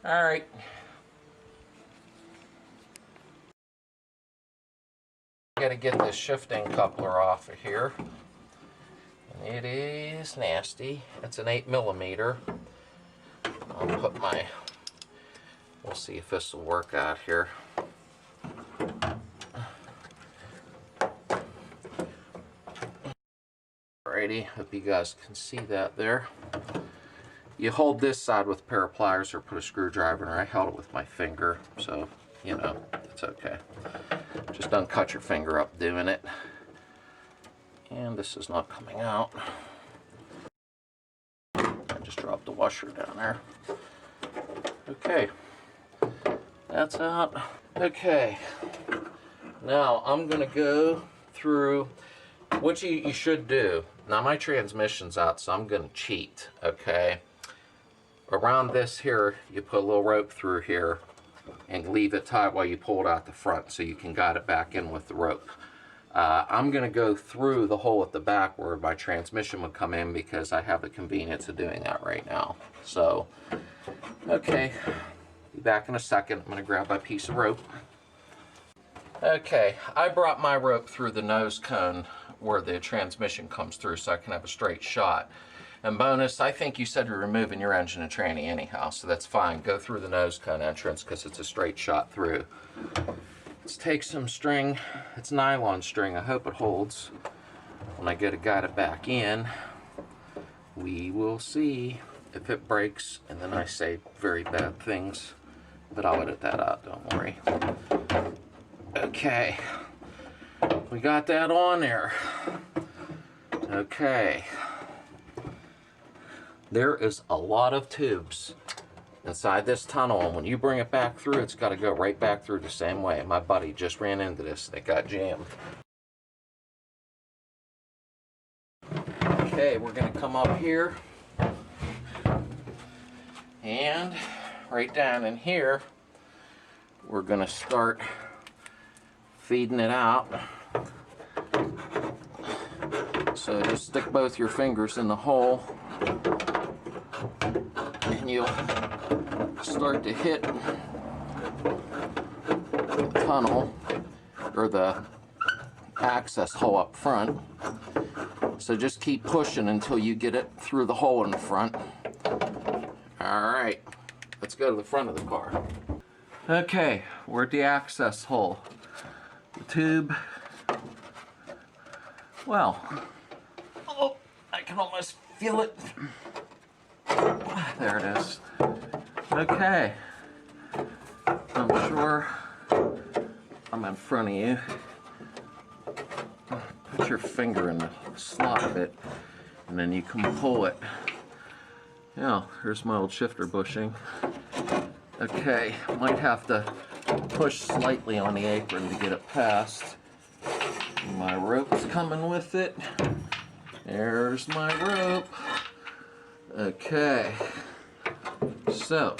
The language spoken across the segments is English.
Alright. Got to get this shifting coupler off of here. And it is nasty. It's an 8mm. I'll put my, we'll see if this will work out here. Alrighty, hope you guys can see that there. You hold this side with a pair of pliers or put a screwdriver in, or I held it with my finger, so, you know, it's okay. Just don't cut your finger up doing it. And this is not coming out. I just dropped the washer down there. Okay, that's out. Okay, now I'm gonna go through what you should do. Now my transmission's out, so I'm gonna cheat, okay? Around this here, you put a little rope through here and leave it tight while you pull it out the front so you can guide it back in with the rope. I'm going to go through the hole at the back where my transmission would come in because I have the convenience of doing that right now. So, okay, be back in a second. I'm going to grab my piece of rope. Okay, I brought my rope through the nose cone where the transmission comes through so I can have a straight shot. And bonus, I think you said you're removing your engine and tranny anyhow, so that's fine. Go through the nose cone entrance because it's a straight shot through. Let's take some string. It's nylon string. I hope it holds. When I go to guide it back in, we will see if it breaks, and then I say very bad things, but I'll edit that out, don't worry. Okay, we got that on there. Okay. There is a lot of tubes inside this tunnel, and when you bring it back through, it's got to go right back through the same way. My buddy just ran into this and it got jammed. Okay, we're going to come up here, and right down in here, we're going to start feeding it out. So just stick both your fingers in the hole, and you'll start to hit the tunnel, or the access hole up front. So just keep pushing until you get it through the hole in the front. Alright, let's go to the front of the car. Okay, we're at the access hole. The tube, well, oh, I can almost feel it. There it is. Okay, I'm sure I'm in front of you. Put your finger in the slot of it, and then you can pull it. Yeah, here's my old shifter bushing. Okay, might have to push slightly on the apron to get it past. My rope's coming with it. There's my rope. Okay, so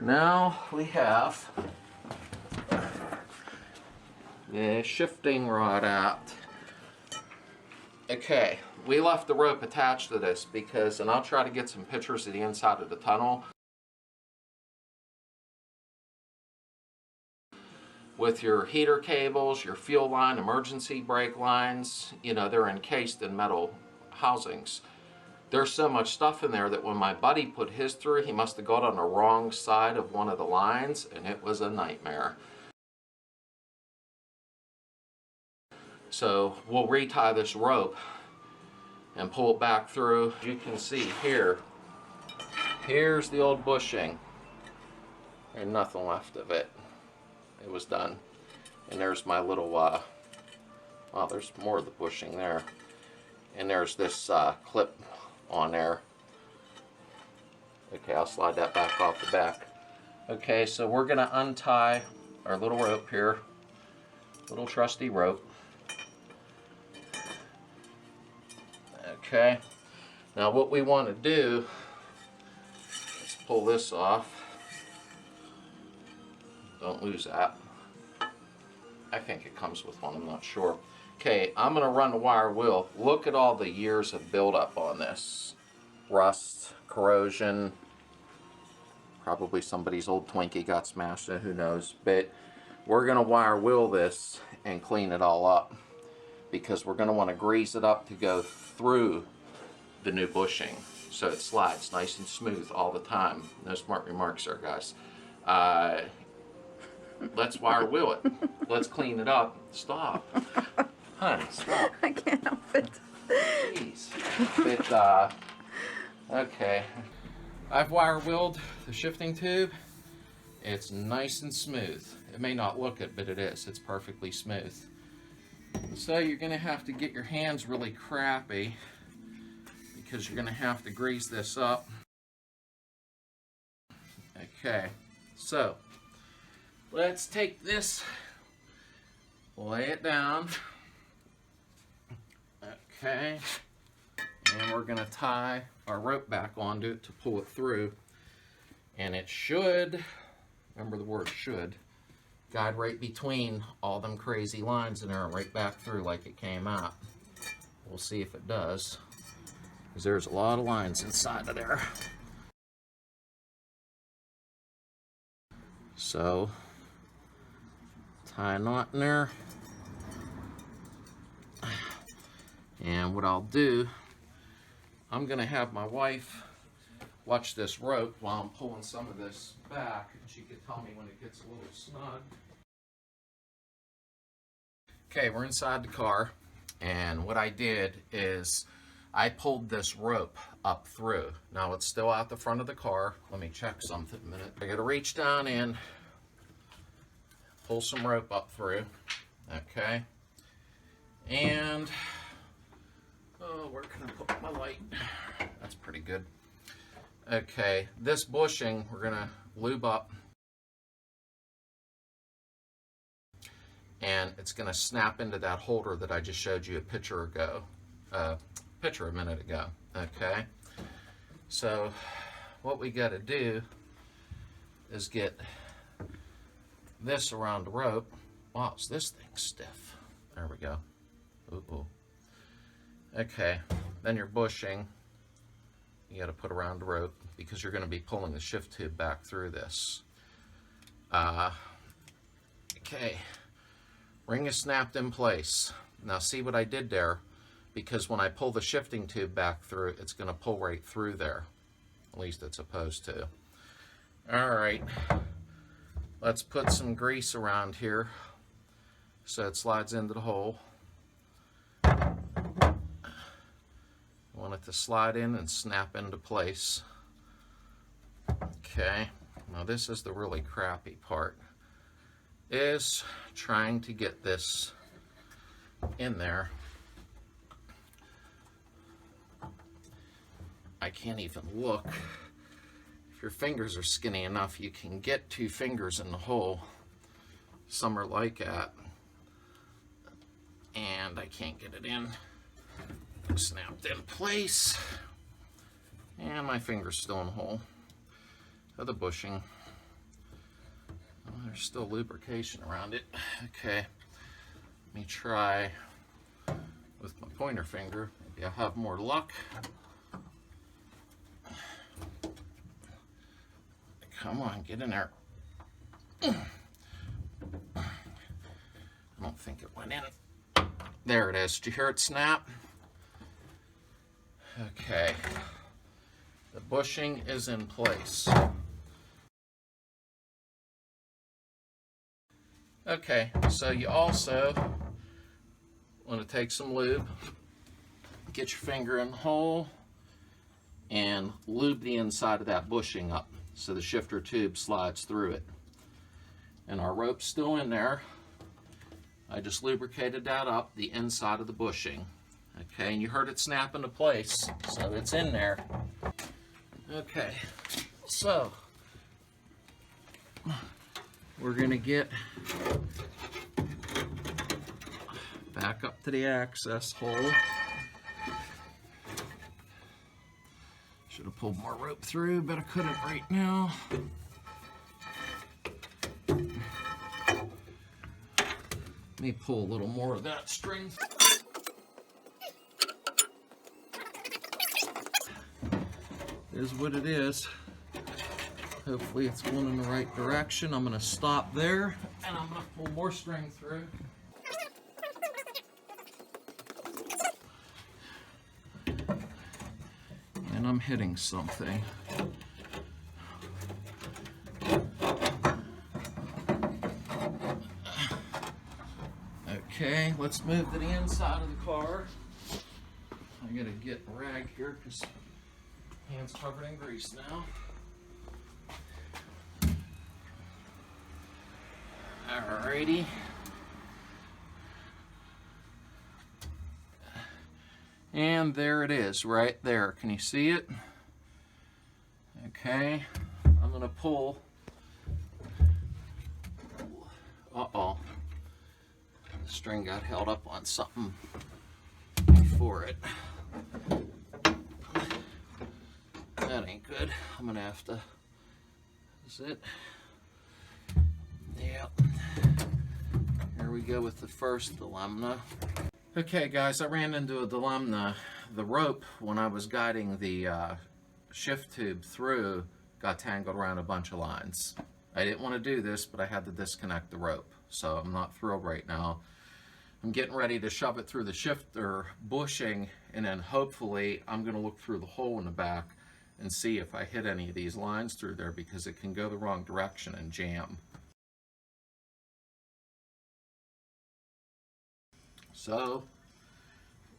now we have the shifting rod out. Okay, we left the rope attached to this because, and I'll try to get some pictures of the inside of the tunnel. With your heater cables, your fuel line, emergency brake lines, you know, they're encased in metal housings. There's so much stuff in there that when my buddy put his through, he must have got on the wrong side of one of the lines, and it was a nightmare. So we'll retie this rope and pull it back through. You can see here, here's the old bushing. There's nothing left of it. It was done. And there's my little, wow, there's more of the bushing there. And there's this clip on there. Okay, I'll slide that back off the back. Okay, so we're gonna untie our little rope here. Little trusty rope. Okay, now what we want to do is pull this off. Don't lose that. I think it comes with one, I'm not sure. Okay, I'm going to run the wire wheel. Look at all the years of buildup on this. Rust, corrosion. Probably somebody's old Twinkie got smashed in, who knows. But we're going to wire wheel this and clean it all up, because we're going to want to grease it up to go through the new bushing so it slides nice and smooth all the time. No smart remarks there, guys. Let's wire wheel it. Let's clean it up. Stop. Honey, stop. I can't help it. Jeez. Okay. I've wire wheeled the shifting tube. It's nice and smooth. It may not look it, but it is. It's perfectly smooth. So you're going to have to get your hands really crappy, because you're going to have to grease this up. Okay, so let's take this, lay it down. Okay, and we're going to tie our rope back onto it to pull it through. And it should, remember the word should, guide right between all them crazy lines in there and right back through like it came out. We'll see if it does, because there's a lot of lines inside of there. So, tie a knot in there. And what I'll do, I'm going to have my wife watch this rope while I'm pulling some of this back, and she can tell me when it gets a little snug. Okay, we're inside the car, and what I did is I pulled this rope up through. Now it's still out the front of the car. Let me check something a minute. I gotta reach down in, pull some rope up through. Okay, and oh, where can I put my light? That's pretty good. Okay, this bushing we're gonna lube up, and it's gonna snap into that holder that I just showed you a picture a minute ago. Okay, so what we got to do is get this around the rope. Wow, is this thing stiff? There we go. Ooh. Okay, then your bushing you got to put around the rope, because you're going to be pulling the shift tube back through this. Okay, ring is snapped in place. Now see what I did there, because when I pull the shifting tube back through, it's going to pull right through there. At least it's supposed to. Alright, let's put some grease around here so it slides into the hole. Want it to slide in and snap into place. Okay, now this is the really crappy part, is trying to get this in there. I can't even look. If your fingers are skinny enough, you can get 2 fingers in the hole. Some are like that. And I can't get it in. Snapped in place, and my finger's still in the hole of the bushing. Oh, there's still lubrication around it. Okay, let me try with my pointer finger. Maybe I'll have more luck. Come on, get in there. I don't think it went in. There it is. Did you hear it snap? Okay, the bushing is in place. Okay, so you also want to take some lube, get your finger in the hole, and lube the inside of that bushing up so the shifter tube slides through it. And our rope's still in there. I just lubricated that up, the inside of the bushing. Okay, and you heard it snap into place, so it's in there. Okay, so we're gonna get back up to the access hole. Should have pulled more rope through, but I couldn't right now. Let me pull a little more of that string. Is what it is. Hopefully it's going in the right direction. I'm going to stop there and I'm going to pull more string through. And I'm hitting something. Okay, let's move to the inside of the car. I gotta get a rag here because hands covered in grease now. Alrighty. And there it is, right there. Can you see it? Okay, I'm gonna pull. Uh-oh. The string got held up on something before it. That ain't good. I'm gonna have to, is it? Yep. Here we go with the first dilemma. Okay guys, I ran into a dilemma. The rope, when I was guiding the shift tube through, got tangled around a bunch of lines. I didn't want to do this, but I had to disconnect the rope, so I'm not thrilled right now. I'm getting ready to shove it through the shifter bushing, and then hopefully I'm going to look through the hole in the back and see if I hit any of these lines through there, because it can go the wrong direction and jam. So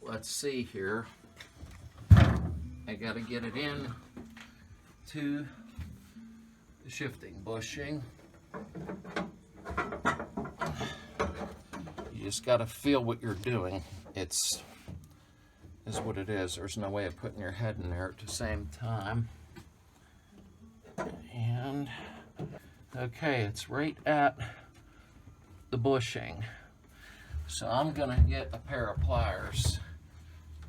let's see here. I got to get it in to the shifting bushing. You just got to feel what you're doing. Is what it is. There's no way of putting your head in there at the same time. And okay, it's right at the bushing. So I'm gonna get a pair of pliers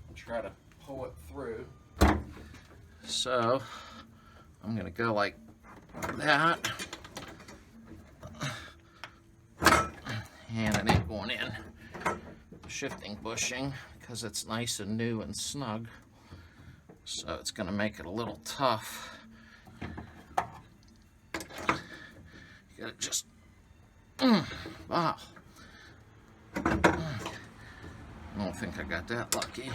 and try to pull it through. So I'm gonna go like that. And it ain't going in shifting bushing because it's nice and new and snug. So it's gonna make it a little tough. You gotta just, wow. I don't think I got that lucky.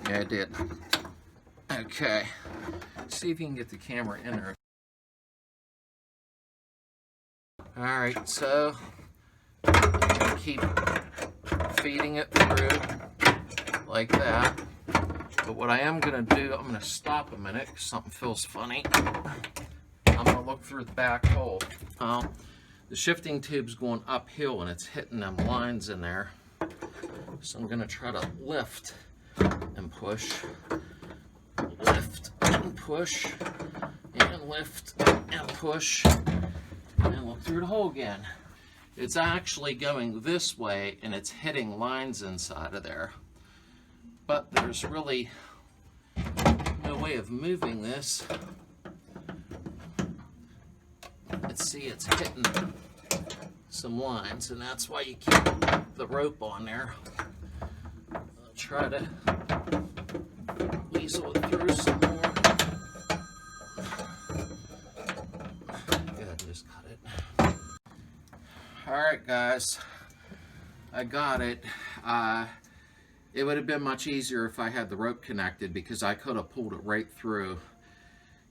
Yeah, I did. Okay. See if you can get the camera in there. Alright, so I'm gonna keep feeding it through like that. But what I am gonna do, I'm gonna stop a minute because something feels funny. I'm gonna look through the back hole. The shifting tube's going uphill and it's hitting them lines in there. So I'm gonna try to lift and push, lift and push, and lift and push, and look through the hole again. It's actually going this way and it's hitting lines inside of there. But there's really no way of moving this. Let's see, it's hitting some lines, and that's why you keep the rope on there. I'll try to weasel it through some more. Yeah, just cut it. Alright guys, I got it. It would have been much easier if I had the rope connected, because I could have pulled it right through.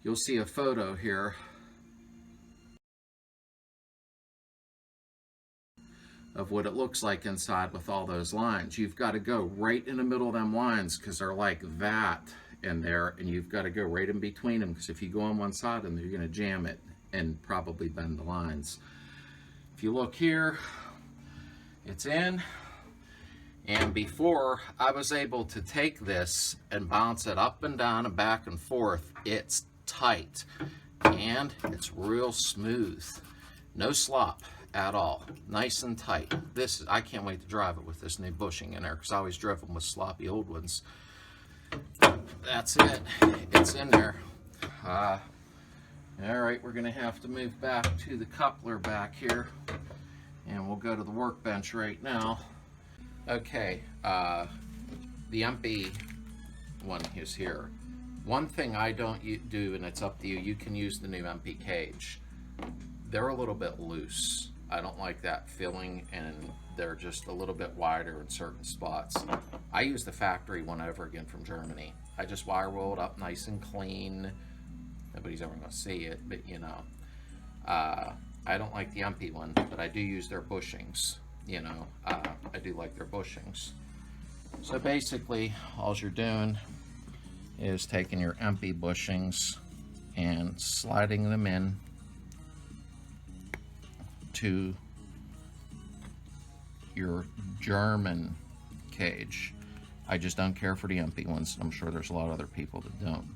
You'll see a photo here of what it looks like inside with all those lines. You've got to go right in the middle of them lines because they're like that in there, and you've got to go right in between them, because if you go on one side of them, you're going to jam it and probably bend the lines. If you look here, it's in. And before I was able to take this and bounce it up and down and back and forth, it's tight and it's real smooth. No slop at all. Nice and tight. I can't wait to drive it with this new bushing in there, because I always drove them with sloppy old ones. That's it. It's in there. All right, we're going to have to move back to the coupler back here, and we'll go to the workbench right now. Okay, the empty one is here. One thing I don't do, and it's up to you, you can use the new MP cage. They're a little bit loose. I don't like that feeling, and they're just a little bit wider in certain spots. I use the factory one over again from Germany. I just wire roll it up nice and clean. Nobody's ever going to see it, but you know. I don't like the MP one, but I do use their bushings. You know, I do like their bushings. So basically, all you're doing is taking your MP bushings and sliding them in to your German cage. I just don't care for the MP ones. I'm sure there's a lot of other people that don't.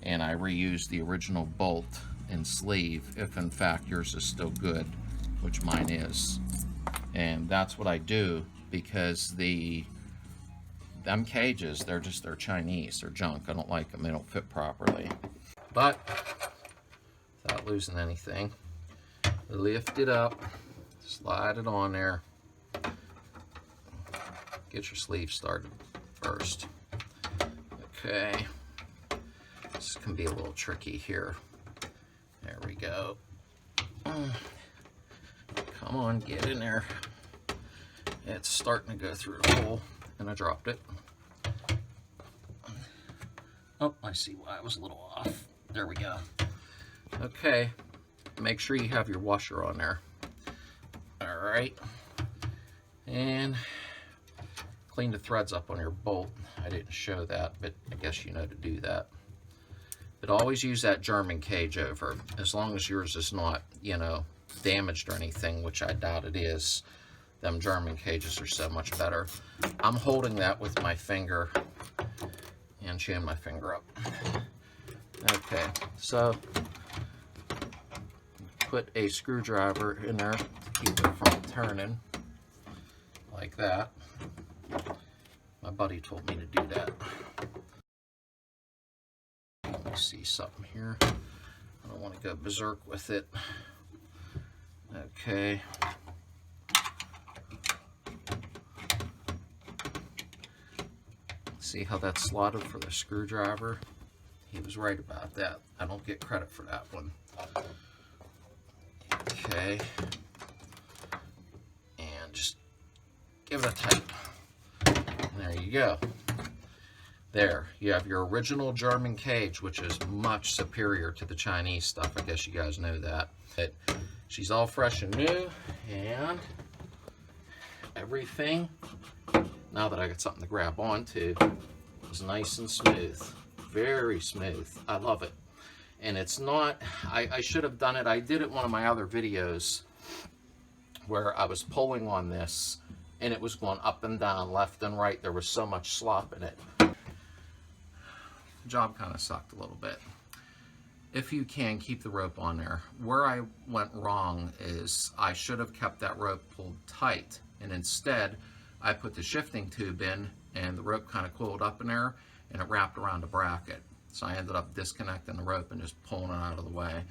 And I reuse the original bolt and sleeve if in fact yours is still good, which mine is. And that's what I do, because them cages, they're Chinese, they're junk. I don't like them, they don't fit properly. But without losing anything, lift it up, slide it on there, get your sleeve started first. Okay, this can be a little tricky here. There we go. Come on, get in there. It's starting to go through the hole, and I dropped it. Oh, I see why I was a little off. There we go. Okay, make sure you have your washer on there. All right, and clean the threads up on your bolt. I didn't show that, but I guess you know to do that. But always use that German cage over, as long as yours is not, you know, damaged or anything, which I doubt it is. Them German cages are so much better. I'm holding that with my finger and chin my finger up. Okay, so put a screwdriver in there to keep it from turning like that. My buddy told me to do that. Let me see something here. I don't want to go berserk with it. Okay. See how that's slotted for the screwdriver? He was right about that. I don't get credit for that one. Okay. And just give it a tight. There you go. There, you have your original German cage, which is much superior to the Chinese stuff. I guess you guys know that. But she's all fresh and new, and everything, now that I got something to grab onto, is nice and smooth. Very smooth. I love it. And it's not, I should have done it. I did it in one of my other videos where I was pulling on this, and it was going up and down, left and right. There was so much slop in it. The job kind of sucked a little bit. If you can, keep the rope on there. Where I went wrong is I should have kept that rope pulled tight, and instead I put the shifting tube in, and the rope kind of coiled up in there, and it wrapped around the bracket. So I ended up disconnecting the rope and just pulling it out of the way.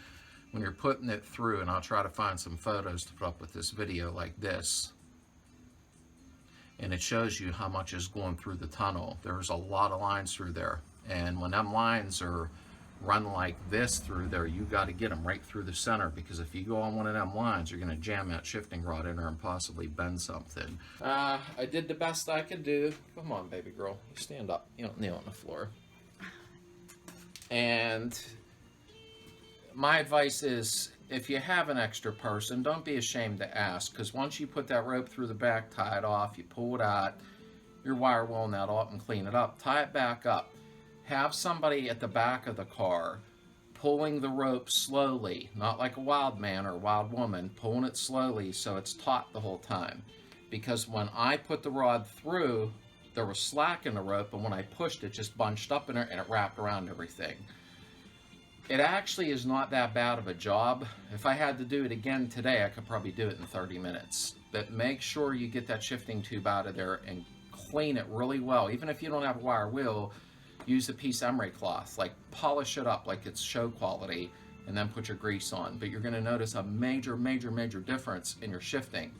When you're putting it through, and I'll try to find some photos to put up with this video like this, and it shows you how much is going through the tunnel. There's a lot of lines through there, and when them lines are run like this through there, you got to get them right through the center, because if you go on one of them lines, you're going to jam that shifting rod in there and possibly bend something. I did the best I could do. Come on, baby girl, you stand up. You don't kneel on the floor. And my advice is, if you have an extra person, don't be ashamed to ask, because once you put that rope through the back, tie it off, you pull it out, you're wire rolling that off and clean it up, tie it back up. Have somebody at the back of the car pulling the rope slowly, not like a wild man or a wild woman, pulling it slowly so it's taut the whole time. Because when I put the rod through, there was slack in the rope, and when I pushed it, just bunched up in there and it wrapped around everything. It actually is not that bad of a job. If I had to do it again today, I could probably do it in 30 minutes. But make sure you get that shifting tube out of there and clean it really well. Even if you don't have a wire wheel, use a piece of emery cloth, like polish it up like it's show quality, and then put your grease on. But you're gonna notice a major, major, major difference in your shifting,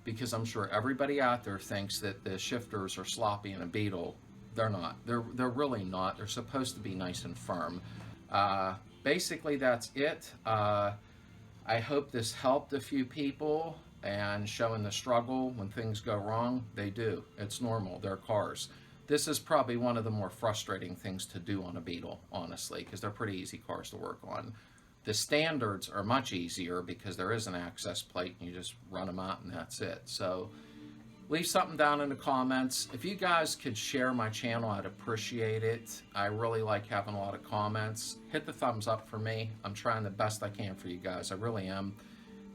because I'm sure everybody out there thinks that the shifters are sloppy in a Beetle. they're not. They're really not. They're supposed to be nice and firm. Basically, that's it. I hope this helped a few people and showing the struggle when things go wrong. They do. It's normal. They're cars. This is probably one of the more frustrating things to do on a Beetle, honestly, because they're pretty easy cars to work on. The standards are much easier because there is an access plate and you just run them out and that's it. So leave something down in the comments. If you guys could share my channel, I'd appreciate it. I really like having a lot of comments. Hit the thumbs up for me. I'm trying the best I can for you guys. I really am.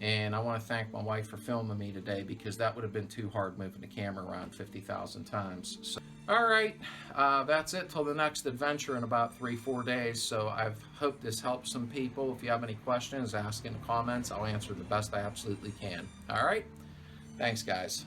And I want to thank my wife for filming me today because that would have been too hard moving the camera around 50,000 times. So, all right, that's it till the next adventure in about 3-4 days. So I hope this helps some people. If you have any questions, ask in the comments. I'll answer the best I absolutely can. All right, thanks guys.